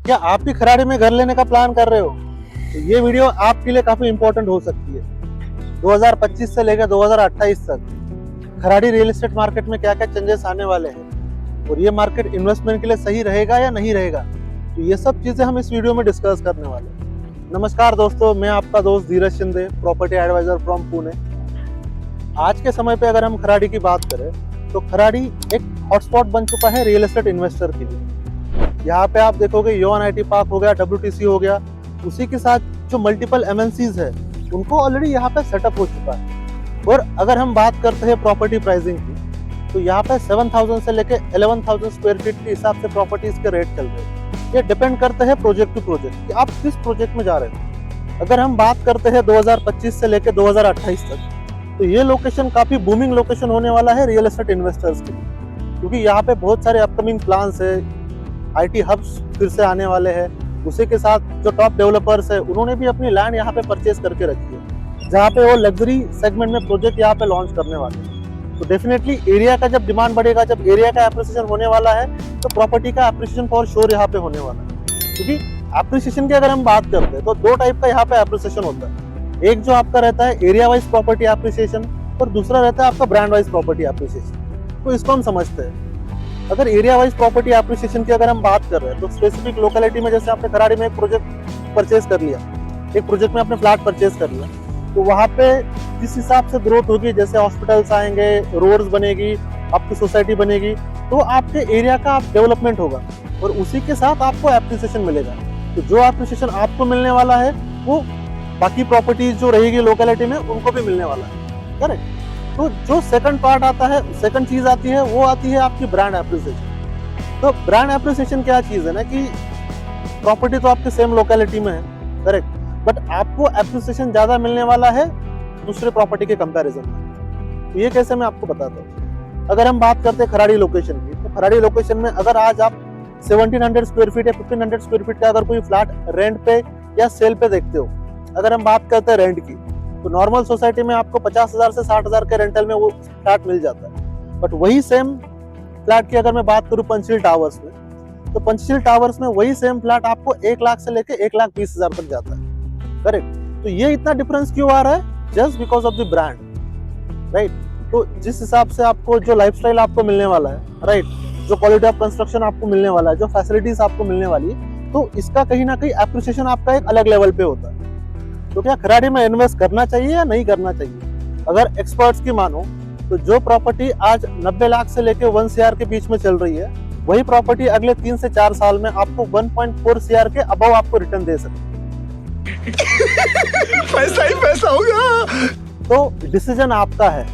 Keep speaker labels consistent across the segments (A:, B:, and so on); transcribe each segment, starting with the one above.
A: क्या आप भी खराड़ी में घर लेने का प्लान कर रहे हो तो ये वीडियो आपके लिए काफी इंपॉर्टेंट हो सकती है। 2025 से लेकर 2028 तक खराड़ी रियल एस्टेट मार्केट में क्या क्या चेंजेस आने वाले हैं और ये मार्केट इन्वेस्टमेंट के लिए सही रहेगा या नहीं रहेगा, तो ये सब चीजें हम इस वीडियो में डिस्कस करने वाले हैं। नमस्कार दोस्तों, मैं आपका दोस्त Dheeraj Shinde, property advisor from Pune. आज के समय पे अगर हम खराड़ी की बात करें तो खराड़ी एक हॉटस्पॉट बन चुका है रियल एस्टेट इन्वेस्टर के लिए। यहाँ पे आप देखोगे योन आईटी पार्क हो गया, WTC हो गया, उसी के साथ जो मल्टीपल MNCs है उनको ऑलरेडी यहाँ पे सेटअप हो चुका है। और अगर हम बात करते हैं प्रॉपर्टी प्राइसिंग की तो यहाँ पे 7,000 से लेके 11,000 स्क्वायर फीट के हिसाब से प्रॉपर्टीज के रेट चल रहे हैं। ये डिपेंड करते हैं प्रोजेक्ट टू प्रोजेक्ट कि आप किस प्रोजेक्ट में जा रहे हैं। अगर हम बात करते हैं 2025 से लेके 2028 तक तो ये लोकेशन काफी बूमिंग लोकेशन होने वाला है रियल एस्टेट इन्वेस्टर्स के लिए, क्योंकि यहाँ पे बहुत सारे अपकमिंग प्लान्स है। IT हब्स फिर से आने वाले हैं। उसी के साथ जो टॉप डेवलपर्स है उन्होंने भी अपनी लैंड यहाँ पे परचेज करके रखी है, जहाँ पे वो लग्जरी सेगमेंट में प्रोजेक्ट यहाँ पे लॉन्च करने वाले हैं। तो डेफिनेटली एरिया का जब डिमांड बढ़ेगा, जब एरिया का एप्रिसिएशन होने वाला है तो प्रॉपर्टी का एप्रिसिएशन फॉर श्योर यहाँ पे होने वाला है। क्योंकि एप्रिसिएशन की अगर हम बात करते हैं तो दो टाइप का यहाँ पे एप्रिसिएशन होता है। एक जो आपका रहता है एरिया वाइज प्रॉपर्टी एप्रिसिएशन और दूसरा रहता है आपका ब्रांड वाइज प्रॉपर्टी एप्रिसिएशन। तो इसको हम समझते हैं। अगर एरिया वाइज प्रॉपर्टी एप्रिसिएशन की अगर हम बात कर रहे हैं तो स्पेसिफिक लोकेलिटी में, जैसे आपने खराड़ी में एक प्रोजेक्ट परचेज कर लिया, एक प्रोजेक्ट में आपने फ्लैट परचेज कर लिया, तो वहाँ पे जिस हिसाब से ग्रोथ होगी, जैसे हॉस्पिटल्स आएंगे, रोड्स बनेगी, आपकी सोसाइटी बनेगी, तो आपके एरिया का डेवलपमेंट होगा और उसी के साथ आपको एप्रिसिएशन मिलेगा। तो जो एप्रिसिएशन आपको मिलने वाला है वो बाकी प्रॉपर्टीज जो रहेगी लोकेलिटी में उनको भी मिलने वाला है। करेक्ट। तो जो सेकंड पार्ट आता है, सेकंड चीज आती है, वो आती है आपकी ब्रांड एप्रिसिएशन। तो ब्रांड एप्रिसिएशन क्या चीज है ना कि प्रॉपर्टी तो आपके सेम लोकेलिटी में है, करेक्ट, बट आपको एप्रिसिएशन ज्यादा मिलने वाला है दूसरे प्रॉपर्टी के कंपैरिजन में। तो ये कैसे मैं आपको बताता हूँ। अगर हम बात करते हैं खराड़ी लोकेशन की, तो खराड़ी लोकेशन में अगर आज आप 1700 स्क्वायर फीट या 1500 स्क्वायर फीट का अगर कोई फ्लैट रेंट पे या सेल पे देखते हो, अगर हम बात करते हैं रेंट की, तो नॉर्मल सोसाइटी में आपको 50,000 से 60,000 के रेंटल में वो फ्लैट मिल जाता है। बट वही सेम फ्लैट की अगर मैं बात करूं पंचशील टावर्स में, तो पंचशील टावर्स में वही सेम फ्लैट आपको 1 लाख से लेके 1,20,000 तक जाता है। करेक्ट। तो ये इतना डिफरेंस क्यों आ रहा है? Just because of the brand, right. तो जिस हिसाब से आपको जो लाइफस्टाइल आपको मिलने वाला है, राइट, जो क्वालिटी ऑफ कंस्ट्रक्शन आपको मिलने वाला है, जो फैसिलिटीज आपको मिलने वाली है, तो इसका कहीं ना कहीं एप्रिसिएशन आपका एक अलग लेवल पे होता है। तो क्या खराड़ी में इन्वेस्ट करना चाहिए या नहीं करना चाहिए? अगर एक्सपर्ट्स की मानो तो जो प्रॉपर्टी आज 90 लाख से लेके 1 CR के बीच में चल रही है, वही प्रॉपर्टी अगले 3 से 4 साल में आपको 1.4 CR के अबव आपको रिटर्न दे सकती है।
B: पैसा ही पैसा होगा।
A: तो डिसीजन आपका है,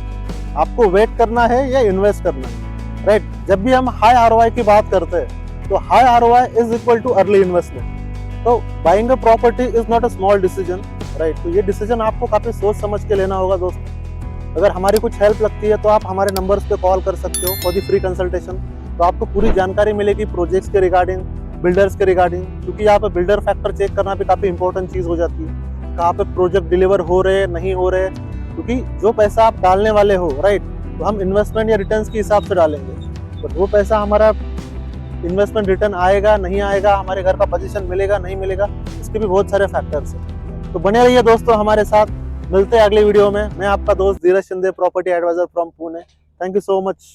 A: आपको वेट करना है या इन्वेस्ट करना है, राइट। जब भी हम हाई ROI की बात करते हैं तो high ROI is equal to early investment. तो buying a property is not a small decision, right. तो ये डिसीजन आपको काफी सोच समझ के लेना होगा दोस्तों। अगर हमारी कुछ हेल्प लगती है तो आप हमारे नंबर्स पे कॉल कर सकते हो फॉर द फ्री कंसल्टेशन। तो आपको पूरी जानकारी मिलेगी प्रोजेक्ट्स के रिगार्डिंग, बिल्डर्स के रिगार्डिंग, क्योंकि यहाँ पे बिल्डर फैक्टर चेक करना भी काफी इंपॉर्टेंट चीज हो जाती है। कहाँ पे प्रोजेक्ट डिलीवर हो रहे नहीं हो रहे, क्योंकि जो पैसा आप डालने वाले हो, राइट, तो हम इन्वेस्टमेंट या रिटर्न के हिसाब से डालेंगे, बट वो पैसा हमारा इन्वेस्टमेंट रिटर्न आएगा नहीं आएगा, हमारे घर का पोजीशन मिलेगा नहीं मिलेगा, इसके भी बहुत सारे फैक्टर्स हैं। तो बने रहिए दोस्तों हमारे साथ। मिलते हैं अगले वीडियो में। मैं आपका दोस्त Dheeraj Shinde, property advisor from Pune. Thank you so much.